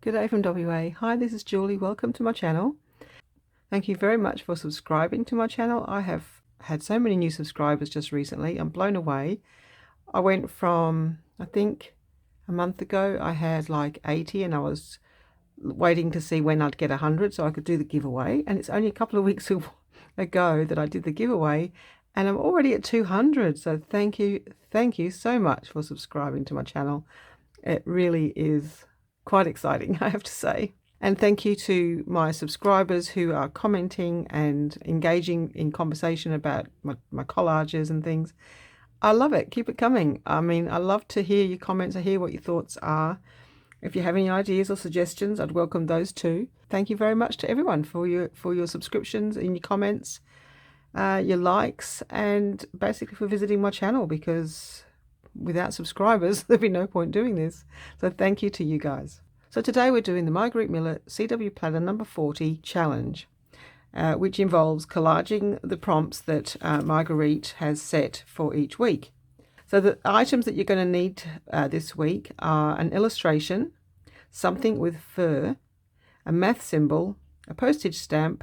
Good day from WA. Hi, this is Julie. Welcome to my channel. Thank you very much for subscribing to my channel. I have had so many new subscribers just recently. I'm blown away. I went from, I think a month ago, I had like 80 and I was waiting to see when I'd get 100 so I could do the giveaway. And it's only a couple of weeks ago that I did the giveaway and I'm already at 200. So thank you so much for subscribing to my channel. It really is quite exciting, I have to say. And thank you to my subscribers who are commenting and engaging in conversation about my collages and things. I love it. Keep it coming. I mean, I love to hear your comments. I hear what your thoughts are. If you have any ideas or suggestions, I'd welcome those too. Thank you very much to everyone for your subscriptions and your comments, your likes, and basically for visiting my channel, because without subscribers there'd be no point doing this. So thank you to you guys. So today we're doing the Margarete Miller CW Planner number 40 challenge, which involves collaging the prompts that Margarete has set for each week. So the items that you're going to need this week are an illustration, something with fur, a math symbol, a postage stamp,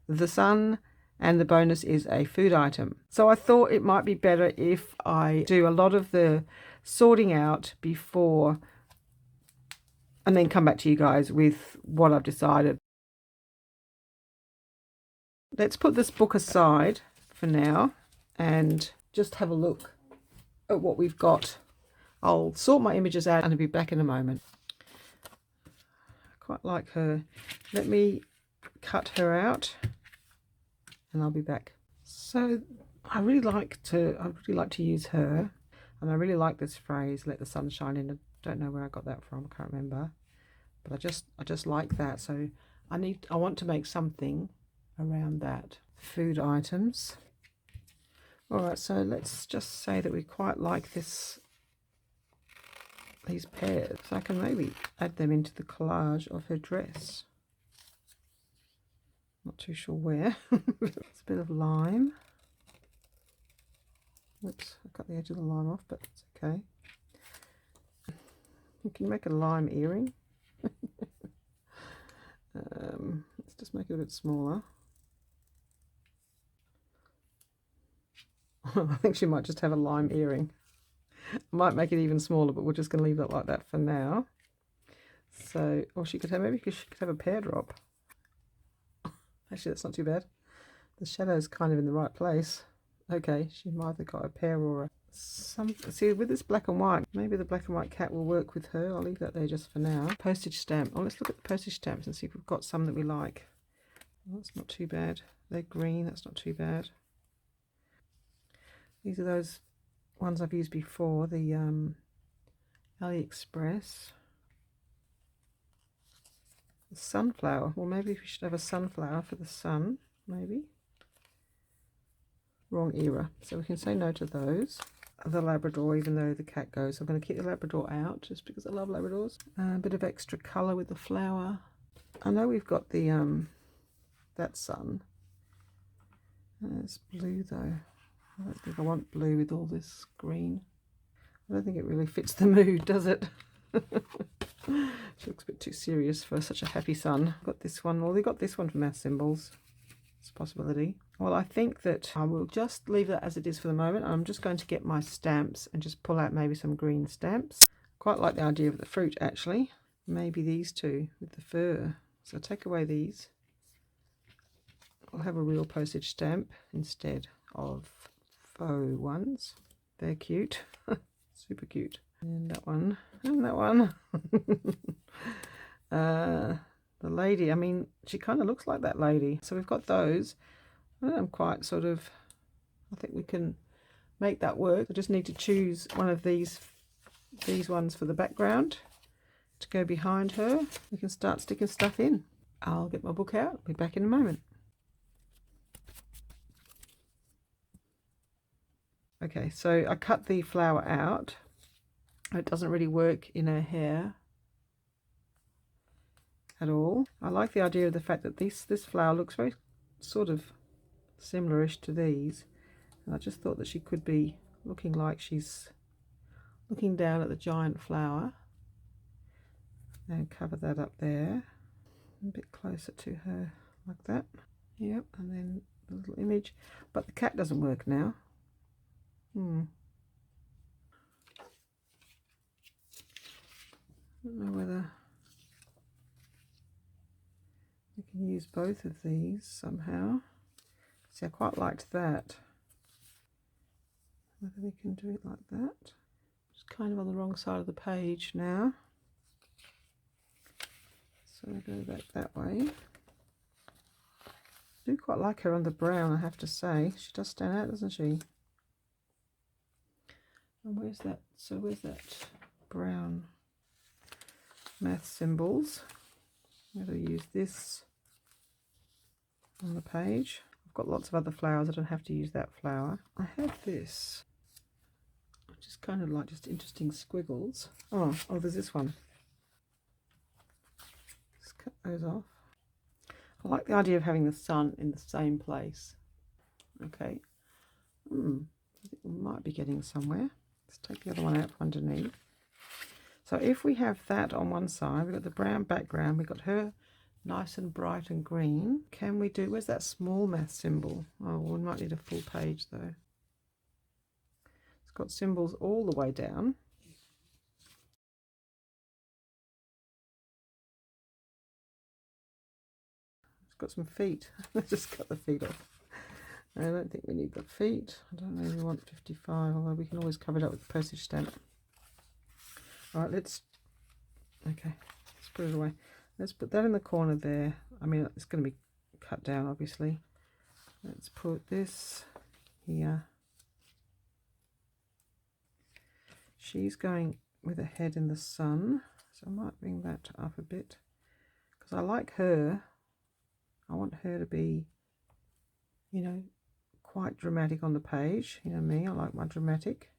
the sun, and the bonus is a food item. So I thought it might be better if I do a lot of the sorting out before and then come back to you guys with what I've decided. Let's put this book aside for now and just have a look at what we've got. I'll sort my images out and I'll be back in a moment. I quite like her. Let me cut her out and I'll be back. So I really like to use her, and I really like this phrase, let the sun shine in. I don't know where I got that from, I can't remember, but I just like that. So I want to make something around that. Food items. All right, so let's just say that we quite like these pairs. So I can maybe add them into the collage of her dress. Not too sure where. It's a bit of lime. Oops, I cut the edge of the lime off, but it's okay. You can make a lime earring. Let's just make it a bit smaller. I think she might just have a lime earring. I might make it even smaller, but we're just going to leave that like that for now. So, or she could have, maybe she could have a pear drop. Actually, that's not too bad. The shadow's kind of in the right place. Okay, she might have got a pear or a see, with this black and white, maybe the black and white cat will work with her. I'll leave that there just for now. Postage stamp. Oh, let's look at the postage stamps and see if we've got some that we like. Oh, that's not too bad. They're green, that's not too bad. These are those ones I've used before, the AliExpress. The sunflower. Well, maybe we should have a sunflower for the sun, maybe. Wrong era, so we can say no to those. The Labrador, even though the cat goes, I'm going to keep the Labrador out just because I love Labradors. A bit of extra colour with the flower. I know we've got the that sun. It's blue though. I don't think I want blue with all this green. I don't think it really fits the mood, does it? She looks a bit too serious for such a happy sun. Got this one. Well, they got this one for math symbols. It's a possibility. Well, I think that I will just leave that as it is for the moment. I'm just going to get my stamps and just pull out maybe some green stamps. Quite like the idea of the fruit, actually. Maybe these two with the fur. So take away these. I'll have a real postage stamp instead of faux ones. They're cute. Super cute. And that one. And that one. The lady, I mean, she kind of looks like that lady. So we've got those. I'm quite sort of, I think we can make that work. I just need to choose one of these ones for the background to go behind her. We can start sticking stuff in. I'll get my book out. I'll be back in a moment. Okay, so I cut the flower out. It doesn't really work in her hair at all. I like the idea of the fact that this flower looks very sort of similar-ish to these, and I just thought that she could be looking like she's looking down at the giant flower and cover that up there, a bit closer to her like that. Yep, and then the little image, but the cat doesn't work now. I don't know whether we can use both of these somehow. See, I quite liked that. Whether we can do it like that. It's kind of on the wrong side of the page now. So I go back that way. I do quite like her on the brown, I have to say. She does stand out, doesn't she? And where's that? So where's that brown math symbols? I'm going to use this on the page. I've got lots of other flowers. I don't have to use that flower. I have this, which is kind of like just interesting squiggles. Oh, there's this one. Just cut those off. I like the idea of having the sun in the same place. Okay. I think we might be getting somewhere. Let's take the other one out from underneath. So if we have that on one side, we've got the brown background, we've got her nice and bright and green. Can we do, where's that small math symbol? Oh, we might need a full page though. It's got symbols all the way down. It's got some feet. Let's just cut the feet off. I don't think we need the feet. I don't know if we want 55, although we can always cover it up with the postage stamp. All right, let's put it away. Let's put that in the corner there. I mean, it's going to be cut down, obviously. Let's put this here. She's going with a head in the sun, so I might bring that up a bit because I like her. I want her to be, you know, quite dramatic on the page. You know me, I like my dramatic.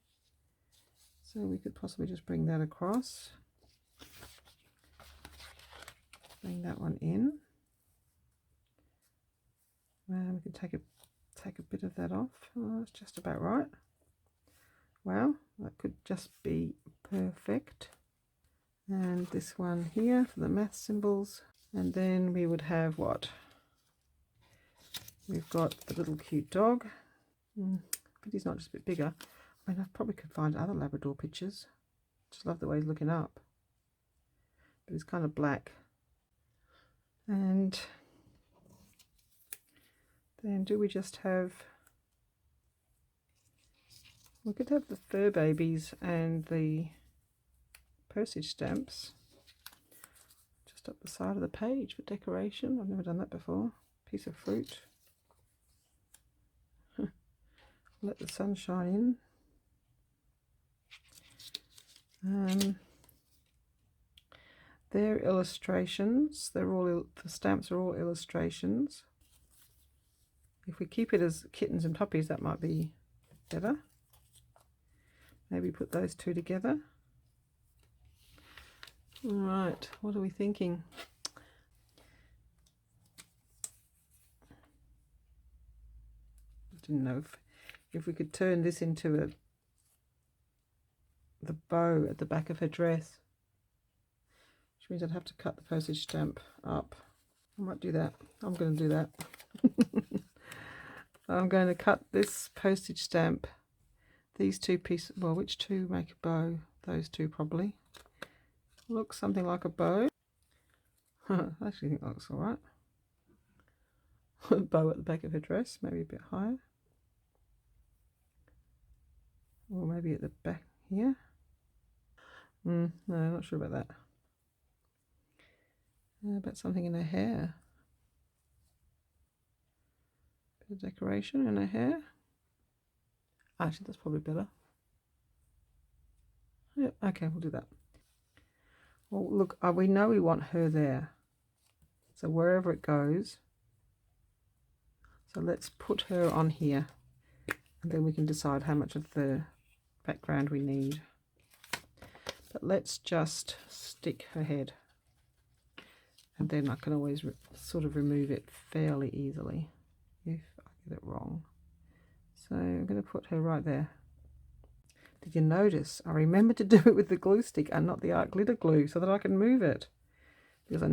So we could possibly just bring that across. Bring that one in. And we can take a bit of that off. Oh, that's just about right. Wow, that could just be perfect. And this one here for the math symbols. And then we would have what? We've got the little cute dog. But he's not just a bit bigger. I mean, I probably could find other Labrador pictures. Just love the way he's looking up. But he's kind of black. And then do we just have... We could have the fur babies and the postage stamps just up the side of the page for decoration. I've never done that before. Piece of fruit. Let the sun shine in. They're illustrations. They're all, the stamps are all illustrations. If we keep it as kittens and puppies, that might be better. Maybe put those two together. All right, what are we thinking? I didn't know if we could turn this into the bow at the back of her dress, which means I'd have to cut the postage stamp up. I might do that. I'm going to do that. I'm going to cut this postage stamp, these two pieces, well, which two make a bow? Those two probably. Looks something like a bow. I actually think that looks all right. Bow at the back of her dress, maybe a bit higher. Or maybe at the back here. No, not sure about that. About something in her hair. Bit of decoration in her hair. Actually, that's probably better. Yep, okay, we'll do that. Well, look, we know we want her there. So wherever it goes. So let's put her on here. And then we can decide how much of the background we need. But let's just stick her head. And then I can always sort of remove it fairly easily if I get it wrong. So I'm going to put her right there. Did you notice? I remembered to do it with the glue stick and not the art glitter glue so that I can move it. because I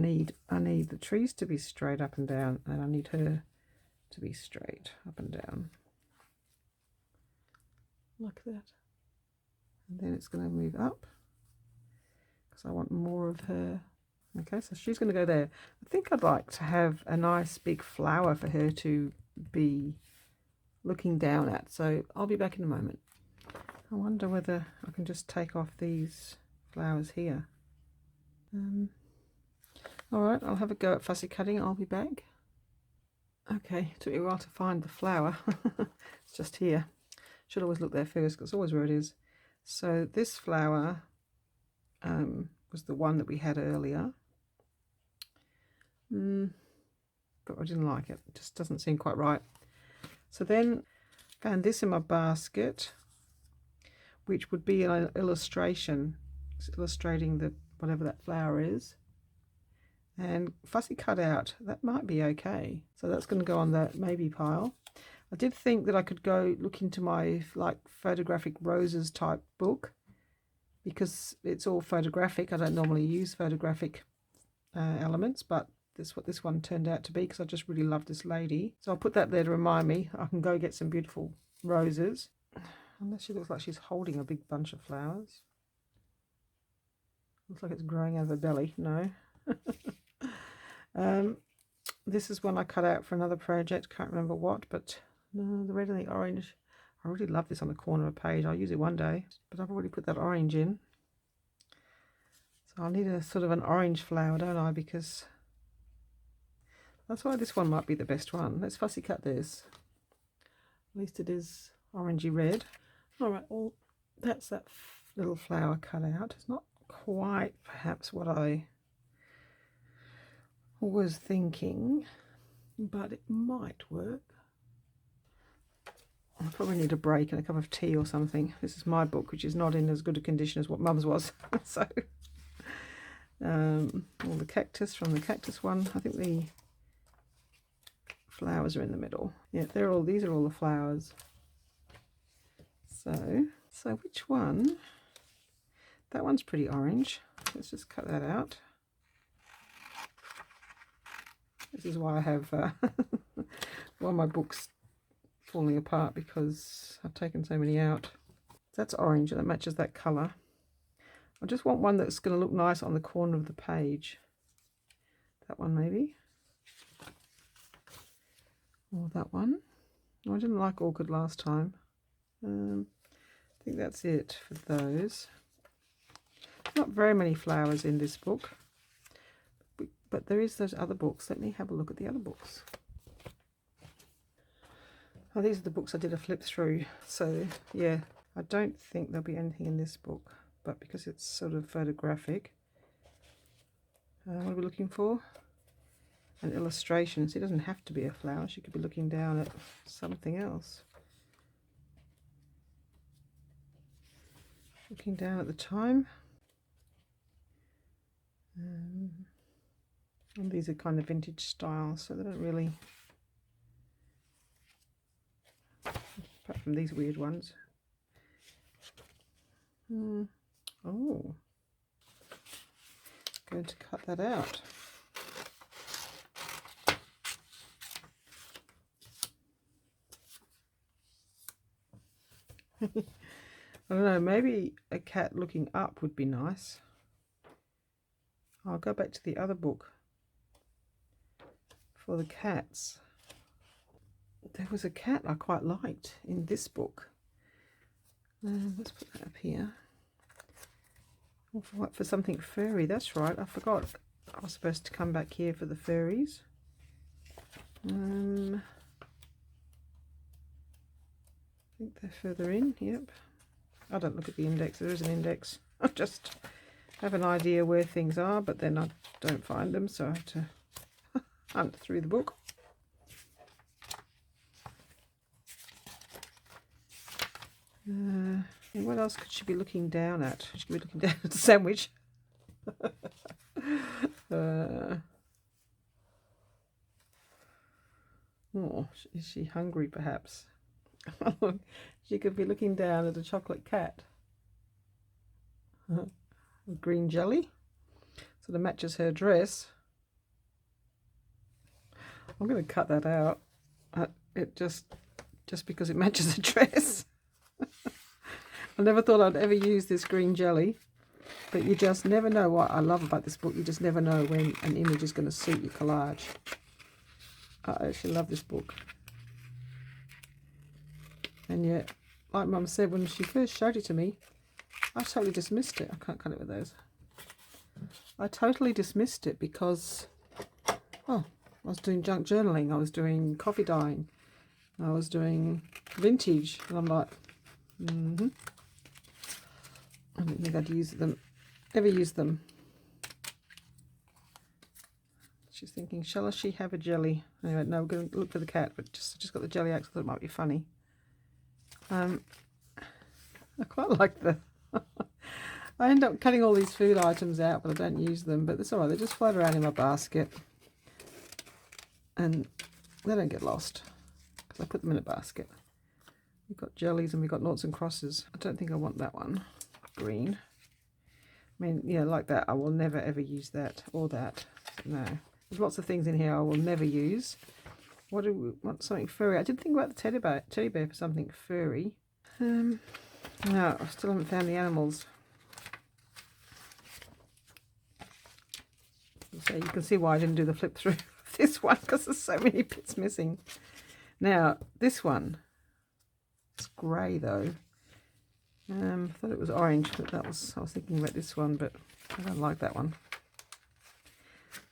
need the trees to be straight up and down, and I need her to be straight up and down like that. And then it's going to move up because I want more of her. Okay, so she's going to go there. I think I'd like to have a nice big flower for her to be looking down at, so I'll be back in a moment. I wonder whether I can just take off these flowers here. Alright, I'll have a go at fussy cutting. I'll be back. Okay, took me a while to find the flower. It's just here. Should always look there first because it's always where it is. So this flower was the one that we had earlier. But I didn't like it. It just doesn't seem quite right. So then found this in my basket, which would be an illustration. It's illustrating the whatever that flower is. And fussy cut out, that might be okay. So that's going to go on that maybe pile. I did think that I could go look into my like photographic roses type book, because it's all photographic. I don't normally use photographic elements, but this is what this one turned out to be, because I just really love this lady. So I'll put that there to remind me I can go get some beautiful roses. Unless she looks like she's holding a big bunch of flowers. Looks like it's growing out of her belly. No. This is one I cut out for another project. Can't remember what, but no, the red and the orange. I really love this on the corner of a page. I'll use it one day, but I've already put that orange in. So I'll need a sort of an orange flower, don't I? Because that's why this one might be the best one. Let's fussy cut this. At least it is orangey red. All right, well, that's that little flower cut out. It's not quite perhaps what I was thinking, but it might work. I probably need a break and a cup of tea or something. This is my book, which is not in as good a condition as what Mum's was. So all the cactus from the cactus one. I think the flowers are in the middle. Yeah, these are all the flowers. So which one? That one's pretty orange. Let's just cut that out. This is why I have one of my books falling apart, because I've taken so many out. That's orange and it matches that colour. I just want one that's going to look nice on the corner of the page. That one maybe. Or that one. Oh, I didn't like orchid last time. I think that's it for those. Not very many flowers in this book, but there is those other books. Let me have a look at the other books. Oh, these are the books I did a flip through. So yeah, I don't think there'll be anything in this book, but because it's sort of photographic, what are we looking for? An illustration. So it doesn't have to be a flower. She could be looking down at something else. Looking down at the time. And these are kind of vintage style, so they don't really, apart from these weird ones. Oh, going to cut that out. I don't know, maybe a cat looking up would be nice. I'll go back to the other book for the cats. There was a cat I quite liked in this book. Let's put that up here. Oh, for something furry, that's right, I forgot. I was supposed to come back here for the furries. I think they're further in, yep. I don't look at the index, there is an index. I just have an idea where things are, but then I don't find them, so I have to hunt through the book. And what else could she be looking down at? She could be looking down at the sandwich. Oh, is she hungry perhaps? She could be looking down at a chocolate cat. Green jelly. sort of matches her dress. I'm going to cut that out. It just because it matches the dress. I never thought I'd ever use this green jelly, but you just never know. What I love about this book, you just never know when an image is going to suit your collage. I actually love this book. And yet, like Mum said when she first showed it to me, I totally dismissed it. I can't cut it with those. I totally dismissed it because, oh, I was doing junk journaling, I was doing coffee dyeing, I was doing vintage, and I'm like, I don't think I'd use them, ever use them. She's thinking, shall she have a jelly? Anyway, no, we're going to look for the cat, but just got the jelly out because I thought it might be funny. I quite like the... I end up cutting all these food items out, but I don't use them. But it's all right, they just float around in my basket. And they don't get lost because I put them in a basket. We've got jellies and we've got noughts and crosses. I don't think I want that one. Green. I mean, yeah, like that. I will never ever use that or that. No. There's lots of things in here I will never use. What do we want? Something furry. I did think about the teddy bear for something furry. No, I still haven't found the animals. So you can see why I didn't do the flip through of this one, because there's so many bits missing. Now, this one, it's grey though. I thought it was orange, but I was thinking about this one, but I don't like that one.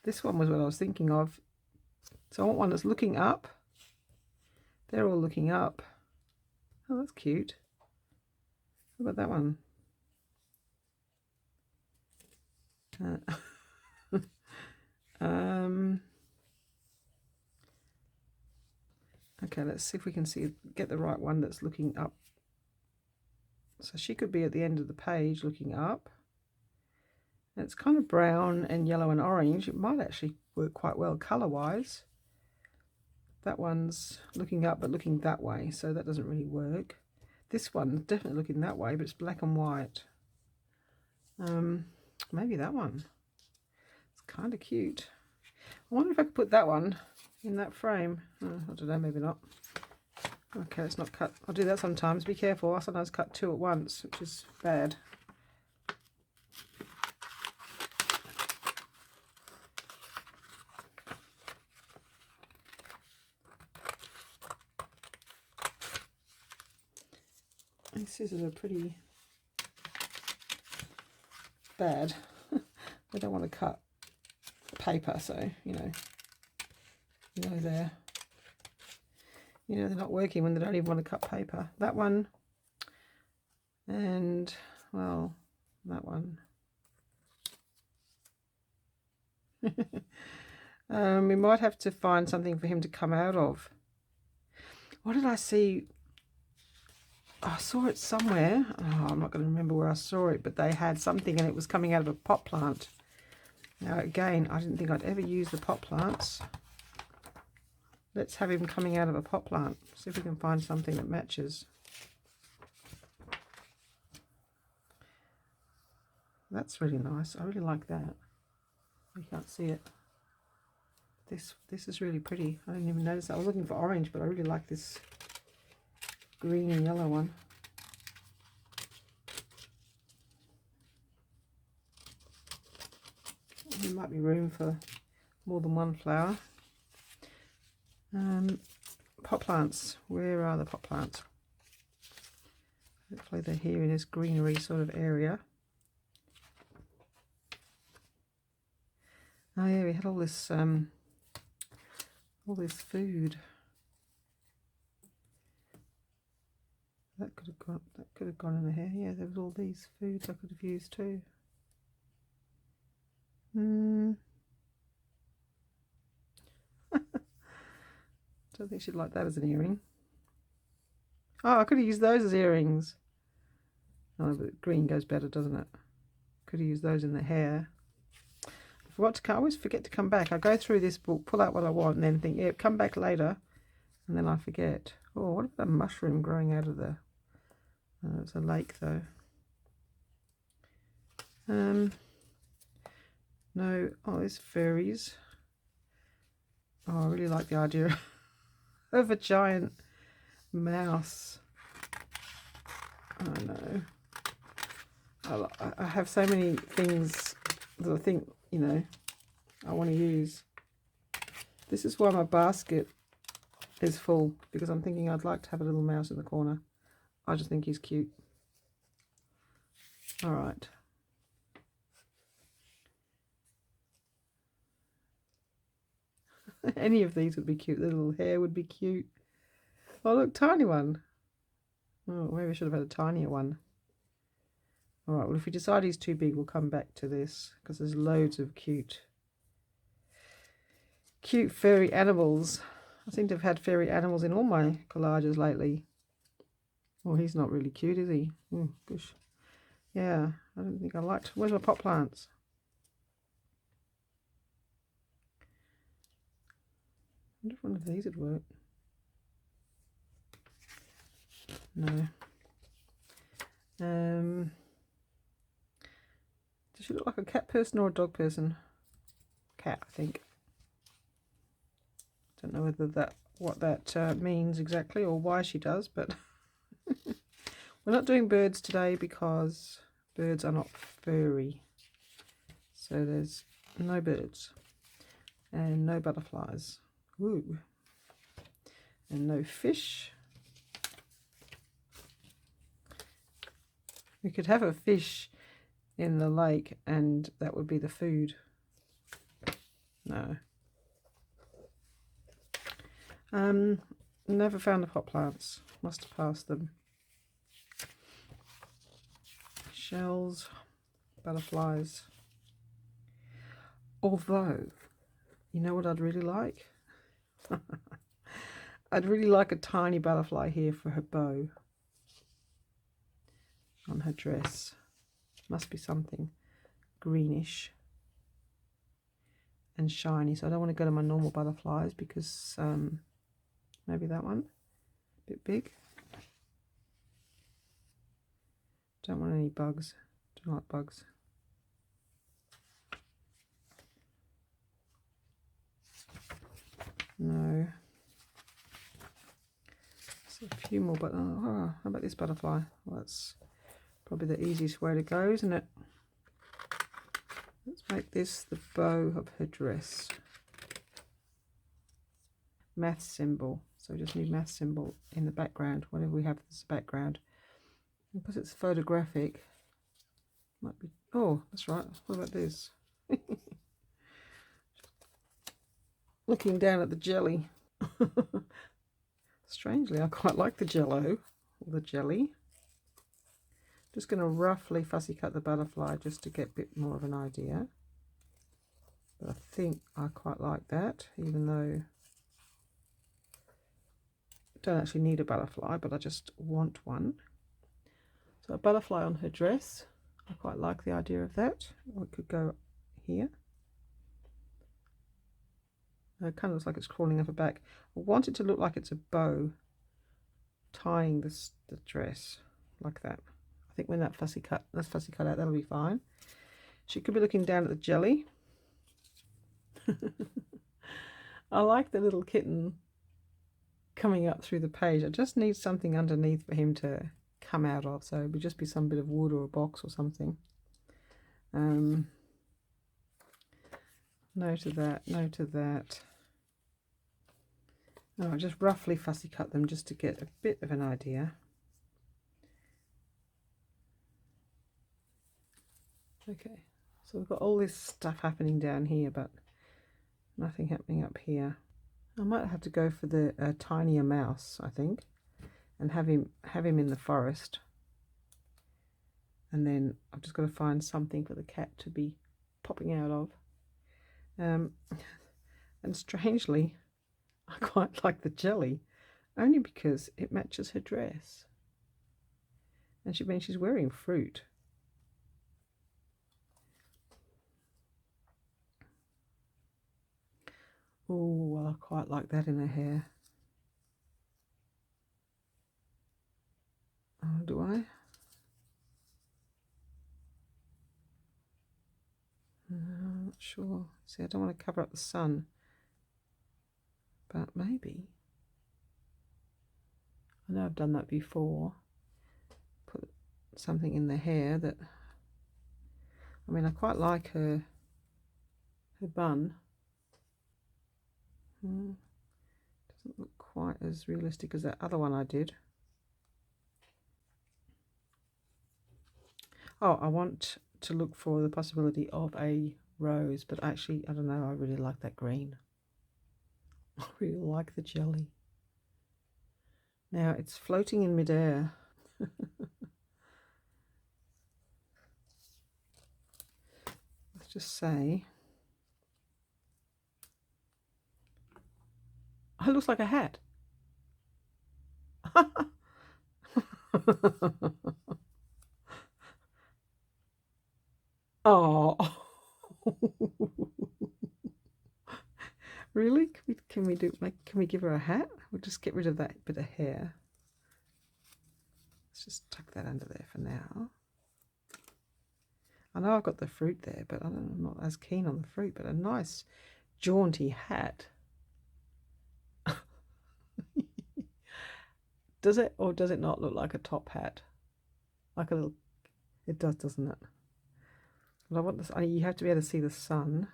This one was what I was thinking of. So I want one that's looking up. They're all looking up. Oh, that's cute. What about that one? Okay, let's see if we can get the right one that's looking up. So she could be at the end of the page looking up. And it's kind of brown and yellow and orange. It might actually work quite well color-wise. That one's looking up but looking that way, so that doesn't really work. This one's definitely looking that way, but it's black and white. Maybe that one. It's kind of cute. I wonder if I could put that one in that frame. I don't know, maybe not. Okay, let's not cut. I'll do that sometimes. Be careful. I sometimes cut two at once, which is bad. These scissors are pretty bad. I don't want to cut paper, so they're they're not working when they don't even want to cut paper. That one, and well, that one. We might have to find something for him to come out of. What did I see? I saw it somewhere. Oh, I'm not going to remember where I saw it, but they had something and it was coming out of a pot plant. Now again, I didn't think I'd ever use the pot plants. Let's have him coming out of a pot plant. See if we can find something that matches. That's really nice. I really like that. You can't see it. This is really pretty. I didn't even notice that. I was looking for orange, but I really like this green and yellow one. There might be room for more than one flower. Pot plants. Where are the pot plants? Hopefully they're here in this greenery sort of area. Oh yeah, we had all this food. That could have gone in the hair. Yeah, there was all these foods I could have used too. Don't think she'd like that as an earring. Oh, I could have used those as earrings. Oh, but green goes better, doesn't it? Could have used those in the hair. I always forget to come back. I go through this book, pull out what I want, and then think, yeah, come back later, and then I forget. Oh, what about a mushroom growing out of the... it's a lake, though. No, oh, there's fairies. Oh, I really like the idea of a giant mouse. I know. I have so many things that I think, you know, I want to use. This is why my basket is full, because I'm thinking I'd like to have a little mouse in the corner. I just think he's cute. All right. Any of these would be cute. The little hair would be cute. Oh, look, tiny one. Oh, maybe I should have had a tinier one. All right, well, if we decide he's too big, we'll come back to this, because there's loads of cute furry animals. I seem to have had furry animals in all my collages lately. Well, he's not really cute, is he? Gosh. Yeah, I don't think I liked. Where's my pot plants? I wonder if one of these would work. No. Does she look like a cat person or a dog person? Cat, I think. Don't know whether what that means exactly, or why she does, but we're not doing birds today because birds are not furry. So there's no birds and no butterflies. Ooh. And no fish. We could have a fish in the lake and that would be the food. No. Never found the pot plants. Must have passed them. Shells, butterflies. Although, you know what I'd really like? I'd really like a tiny butterfly here for her bow on her dress. Must be something greenish and shiny. So I don't want to go to my normal butterflies because maybe that one, a bit big. Don't want any bugs. Don't like bugs. No. So a few more, but how about this butterfly? Well, that's probably the easiest way to go, isn't it? Let's make this the bow of her dress. Math symbol. So we just need math symbol in the background, whatever we have as a background. And because it's photographic, might be. Oh, that's right. What about this? Looking down at the jelly. Strangely, I quite like the jello, or the jelly. Just going to roughly fussy cut the butterfly just to get a bit more of an idea. But I think I quite like that, even though I don't actually need a butterfly, but I just want one. So a butterfly on her dress. I quite like the idea of that. Or it could go here. It kind of looks like it's crawling up her back. I want it to look like it's a bow tying the dress like that. I think when that's fussy cut out, that'll be fine. She could be looking down at the jelly. I like the little kitten coming up through the page. I just need something underneath for him to come out of. So it would just be some bit of wood or a box or something. No to that, no to that. No, I just roughly fussy cut them just to get a bit of an idea. Okay, so we've got all this stuff happening down here, but nothing happening up here. I might have to go for the tinier mouse, I think, and have him in the forest. And then I've just got to find something for the cat to be popping out of. And strangely, I quite like the jelly, only because it matches her dress. And she's wearing fruit. Oh, I quite like that in her hair. Oh, do I? sure. See, I don't want to cover up the sun, but maybe. I know I've done that before. Put something in the hair that, I mean, I quite like her bun. Doesn't look quite as realistic as that other one I did. Oh, I want to look for the possibility of a rose, but actually, I don't know, I really like that green. I really like the jelly. Now, it's floating in midair. Let's just say, oh, it looks like a hat. Oh. Really? Can we give her a hat? We'll just get rid of that bit of hair. Let's just tuck that under there for now. I know I've got the fruit there, but I'm not as keen on the fruit, but a nice jaunty hat. Does it, or does it not look like a top hat? Like a little, it does, doesn't it? But I want this, you have to be able to see the sun.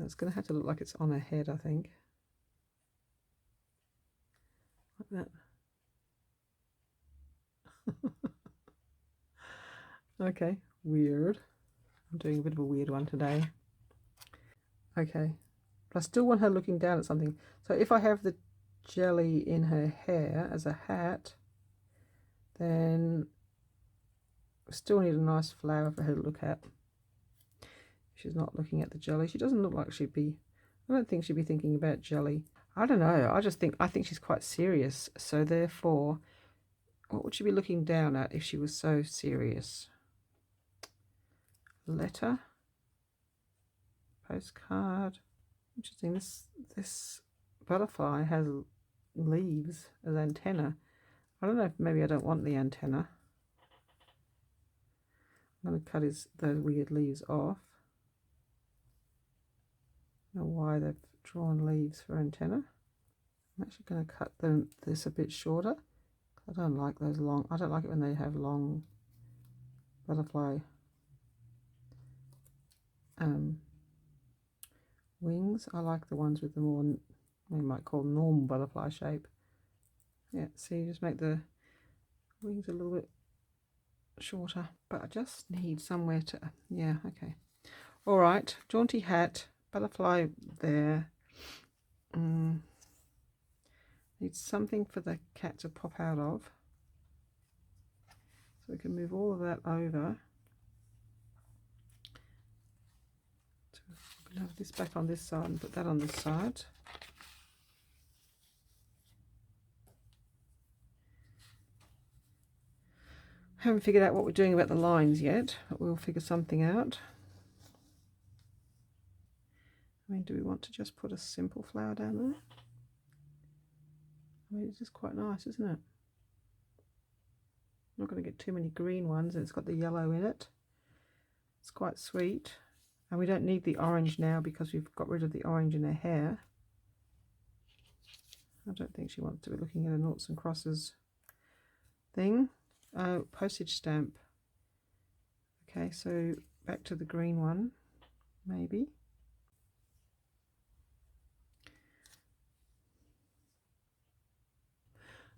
It's going to have to look like it's on her head, I think. Like that. Okay, weird. I'm doing a bit of a weird one today. Okay, but I still want her looking down at something. So if I have the jelly in her hair as a hat, then I still need a nice flower for her to look at. She's not looking at the jelly. She doesn't look like she'd be, I don't think she'd be thinking about jelly. I don't know. I think she's quite serious. So therefore, what would she be looking down at if she was so serious? Letter, postcard. Interesting. This butterfly has leaves as antenna. I don't know if maybe I don't want the antenna. I'm going to cut those weird leaves off. I don't know why they've drawn leaves for antenna. I'm actually going to cut this a bit shorter. I don't like those long. I don't like it when they have long butterfly wings. I like the ones with the more, we might call normal butterfly shape. Yeah, see, just make the wings a little bit shorter, but I just need somewhere to, yeah, okay. All right, jaunty hat, butterfly there. Need something for the cat to pop out of. So we can move all of that over. So we can have this back on this side and put that on this side. Haven't figured out what we're doing about the lines yet, but we'll figure something out. I mean, do we want to just put a simple flower down there? I mean, it's just quite nice, isn't it? I'm not going to get too many green ones, and it's got the yellow in it. It's quite sweet. And we don't need the orange now because we've got rid of the orange in her hair. I don't think she wants to be looking at a noughts and crosses thing. Oh, postage stamp. Okay, so back to the green one, maybe.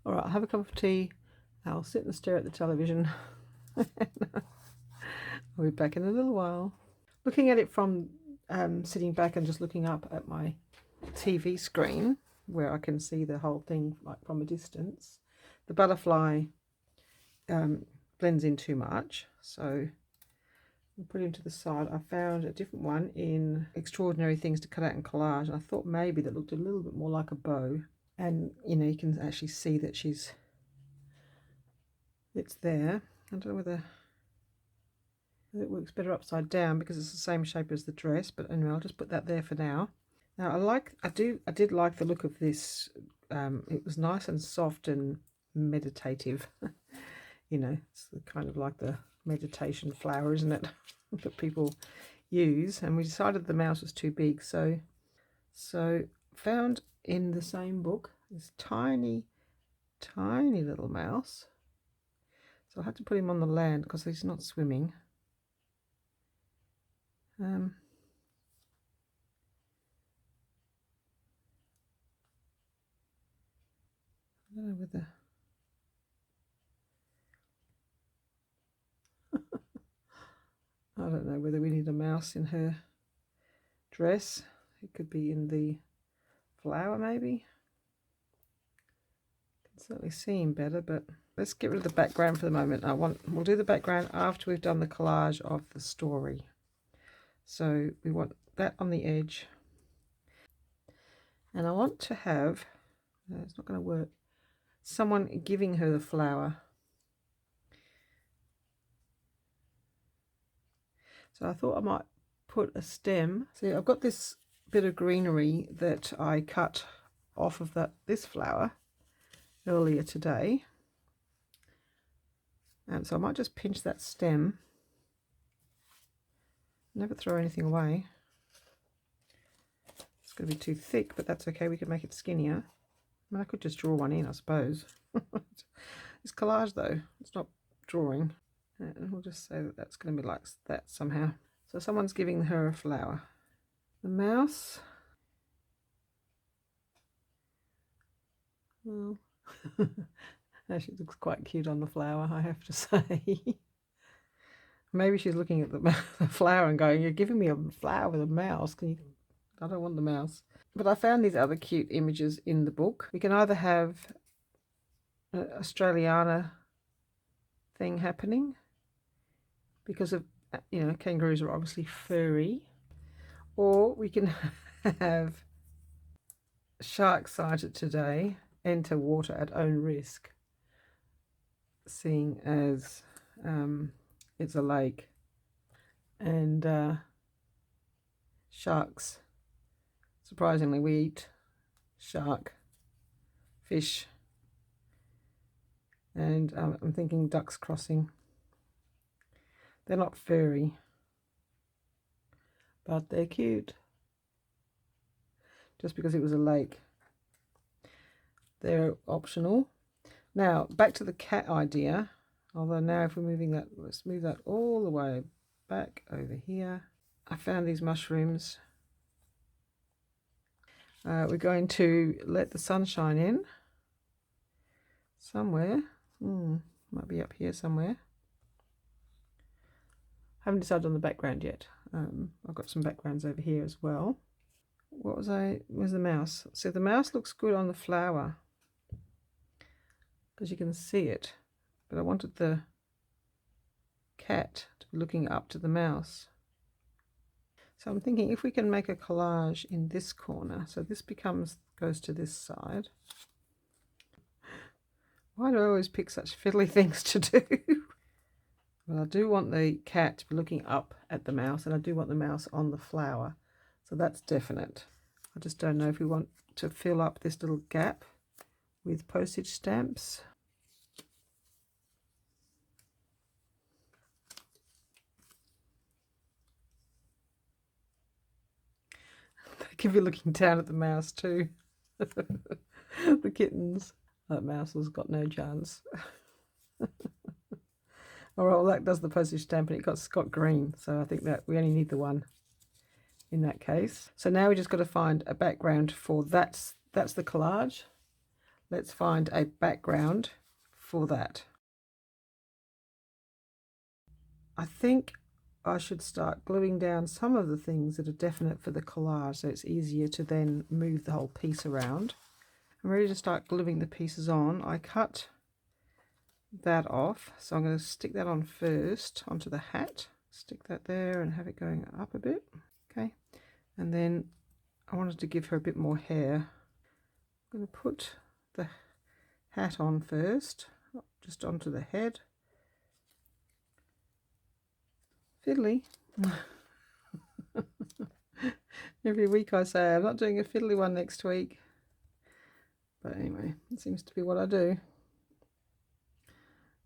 All right, I'll have a cup of tea. I'll sit and stare at the television. I'll be back in a little while. Looking at it from sitting back and just looking up at my TV screen, where I can see the whole thing like from a distance, the butterfly blends in too much, so I'll put him to the side. I found a different one in Extraordinary Things to Cut Out in Collage, and I thought maybe that looked a little bit more like a bow. And you know, you can actually see that it's there. I don't know whether it works better upside down because it's the same shape as the dress, but anyway, I'll just put that there for now. Now I did like the look of this. It was nice and soft and meditative. You know, it's kind of like the meditation flower, isn't it? That people use. And we decided the mouse was too big, so found in the same book this tiny little mouse. So I had to put him on the land because he's not swimming. I don't know whether I don't know whether we need a mouse in her dress. It could be in the flower, maybe. Can certainly see him better, but let's get rid of the background for the moment. We'll do the background after we've done the collage of the story. So we want that on the edge, and I want to have, no, it's not going to work, someone giving her the flower. So I thought I might put a stem. See, I've got this bit of greenery that I cut off of this flower earlier today, and so I might just pinch that stem. Never throw anything away. It's going to be too thick, but that's okay, we can make it skinnier. I mean, I could just draw one in, I suppose. It's collage though, it's not drawing. And we'll just say that that's going to be like that somehow. So someone's giving her a flower. The mouse, well, she looks quite cute on the flower, I have to say. Maybe she's looking at the flower and going, "You're giving me a flower with a mouse. Can you?" I don't want the mouse. But I found these other cute images in the book. We can either have an Australiana thing happening, because of, you know, kangaroos are obviously furry, or we can have shark sighted today, enter water at own risk, seeing as it's a lake, and sharks, surprisingly, we eat shark, fish, and I'm thinking ducks crossing. They're not furry, but they're cute. Just because it was a lake, they're optional. Now back to the cat idea. Although now if we're moving that, let's move that all the way back over here. I found these mushrooms. We're going to let the sunshine in somewhere. Might be up here somewhere. Haven't decided on the background yet. I've got some backgrounds over here as well. Where's the mouse? So the mouse looks good on the flower because you can see it, but I wanted the cat to be looking up to the mouse. So I'm thinking if we can make a collage in this corner, so this goes to this side. Why do I always pick such fiddly things to do? Well, I do want the cat to be looking up at the mouse, and I do want the mouse on the flower. So that's definite. I just don't know if we want to fill up this little gap with postage stamps. They could be looking down at the mouse too. The kittens. That mouse has got no chance. All right, well, that does the postage stamp, and it got green, so I think that we only need the one in that case. So now we just got to find a background for that's the collage. Let's find a background for that. I think I should start gluing down some of the things that are definite for the collage, so it's easier to then move the whole piece around. I'm ready to start gluing the pieces on. I cut that off, so I'm going to stick that on first onto the hat. Stick that there and have it going up a bit. Okay, and then I wanted to give her a bit more hair. I'm going to put the hat on first, just onto the head. Fiddly. Every week I say I'm not doing a fiddly one next week, but anyway, it seems to be what I do.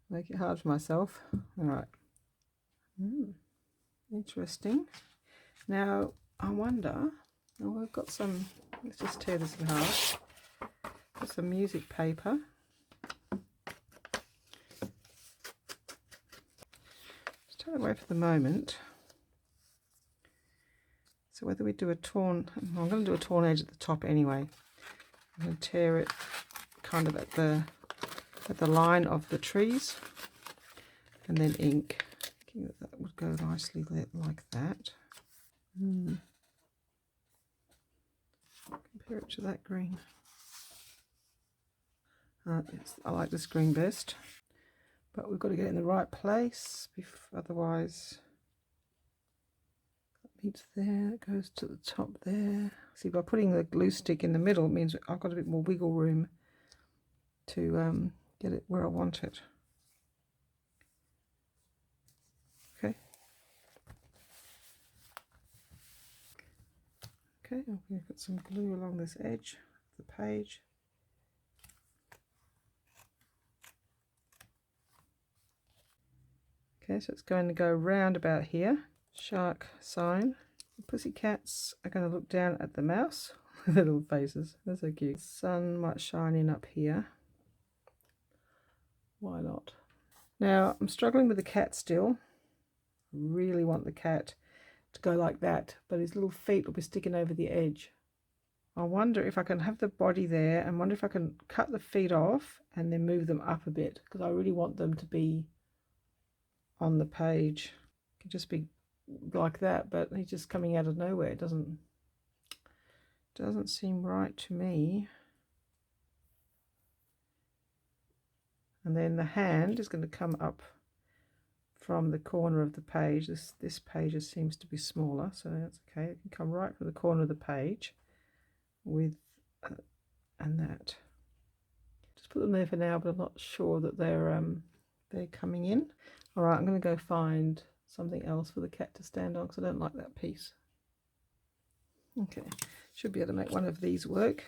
Make it hard for myself. All right, Interesting. Now, I wonder, oh, we've got some, let's just tear this in half. Got some music paper. Just take it away for the moment. So whether we do a torn, I'm going to do a torn edge at the top anyway. I'm going to tear it kind of at the line of the trees, and then ink. Thinking that would go nicely like that. Compare it to that green. I like this green best, but we've got to get it in the right place, otherwise that meets there, it goes to the top there. See, by putting the glue stick in the middle, it means I've got a bit more wiggle room to get it where I want it. Okay. Okay, I'm going to put some glue along this edge of the page. Okay, so it's going to go round about here. Shark sign. The pussycats are going to look down at the mouse. Their little faces. They're so cute. The sun might shine in up here. Why not? Now, I'm struggling with the cat still. I really want the cat to go like that, but his little feet will be sticking over the edge. I wonder if I can have the body there, and wonder if I can cut the feet off and then move them up a bit, because I really want them to be on the page. It could just be like that, but he's just coming out of nowhere. It doesn't seem right to me. And then the hand is going to come up from the corner of the page. This page just seems to be smaller, so that's okay. It can come right from the corner of the page with and that. Just put them there for now, but I'm not sure that they're coming in. All right, I'm going to go find something else for the cat to stand on, because I don't like that piece. Okay, should be able to make one of these work.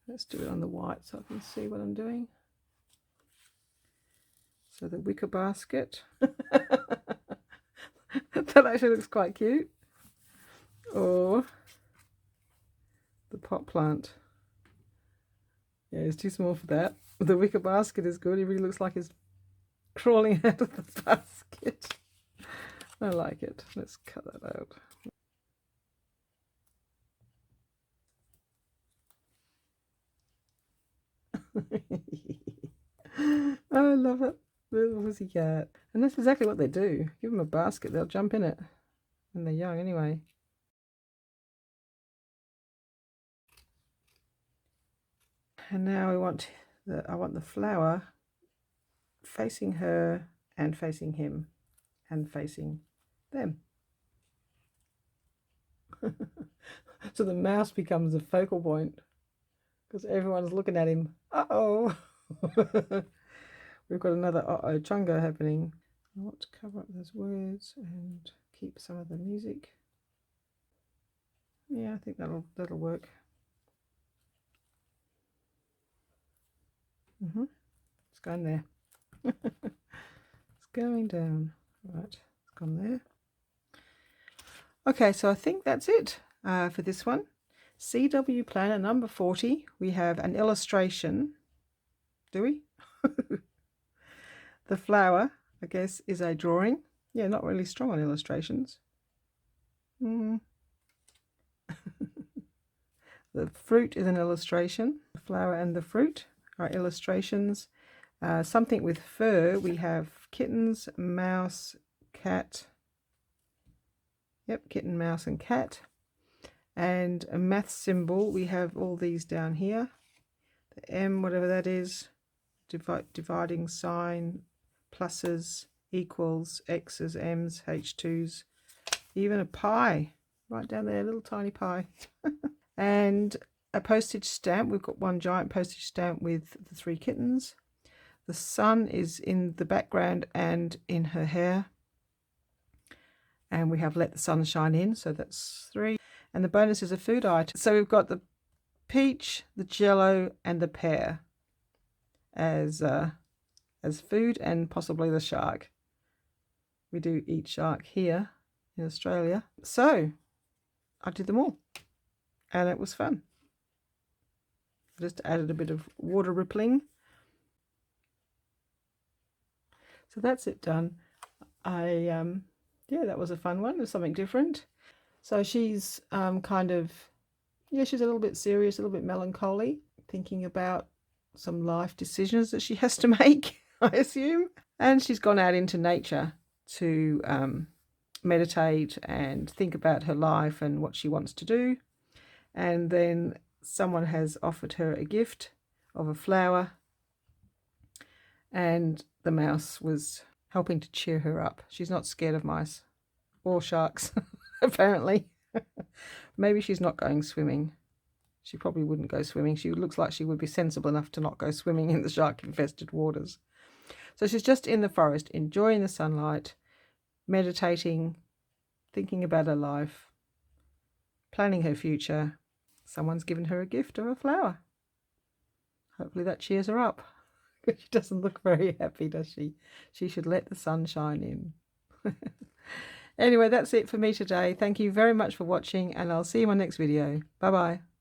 Let's do it on the white so I can see what I'm doing. So the wicker basket. That actually looks quite cute. Or the pot plant. Yeah, it's too small for that. The wicker basket is good. It really looks like it's crawling out of the basket. I like it. Let's cut that out. Oh, I love it. Little pussycat. And that's exactly what they do. Give them a basket, they'll jump in it. And they're young anyway. And now I want the flower facing her and facing him and facing them. So the mouse becomes a focal point because everyone's looking at him. Uh-oh. We've got another uh-oh chunga happening. I want to cover up those words and keep some of the music. Yeah, I think that'll work. It's going there. It's going down. Right, it's gone there. Okay, so I think that's it for this one. CW Planner number 40. We have an illustration. Do we? The flower, I guess, is a drawing. Yeah, not really strong on illustrations. The fruit is an illustration. The flower and the fruit are illustrations. Something with fur, we have kittens, mouse, cat. Yep, kitten, mouse and cat. And a math symbol, we have all these down here. The M, whatever that is, dividing sign, pluses, equals, X's, M's, H2's, even a pie right down there, a little tiny pie. And a postage stamp. We've got one giant postage stamp with the 3 kittens. The sun is in the background and in her hair. And we have let the sun shine in, so that's 3. And the bonus is a food item. So we've got the peach, the jello, and the pear as food, and possibly the shark. we do eat shark here in Australia. So I did them all and it was fun. Just added a bit of water rippling. So that's it done. Yeah, that was a fun one. It was something different. So she's kind of, yeah, she's a little bit serious, a little bit melancholy, thinking about some life decisions that she has to make, I assume. And she's gone out into nature to meditate and think about her life and what she wants to do. And then someone has offered her a gift of a flower, and the mouse was helping to cheer her up. She's not scared of mice or sharks, apparently. Maybe she's not going swimming. She probably wouldn't go swimming. She looks like she would be sensible enough to not go swimming in the shark-infested waters. So she's just in the forest, enjoying the sunlight, meditating, thinking about her life, planning her future. Someone's given her a gift of a flower. Hopefully that cheers her up. She doesn't look very happy, does she? She should let the sun shine in. Anyway, that's it for me today. Thank you very much for watching, and I'll see you in my next video. Bye-bye.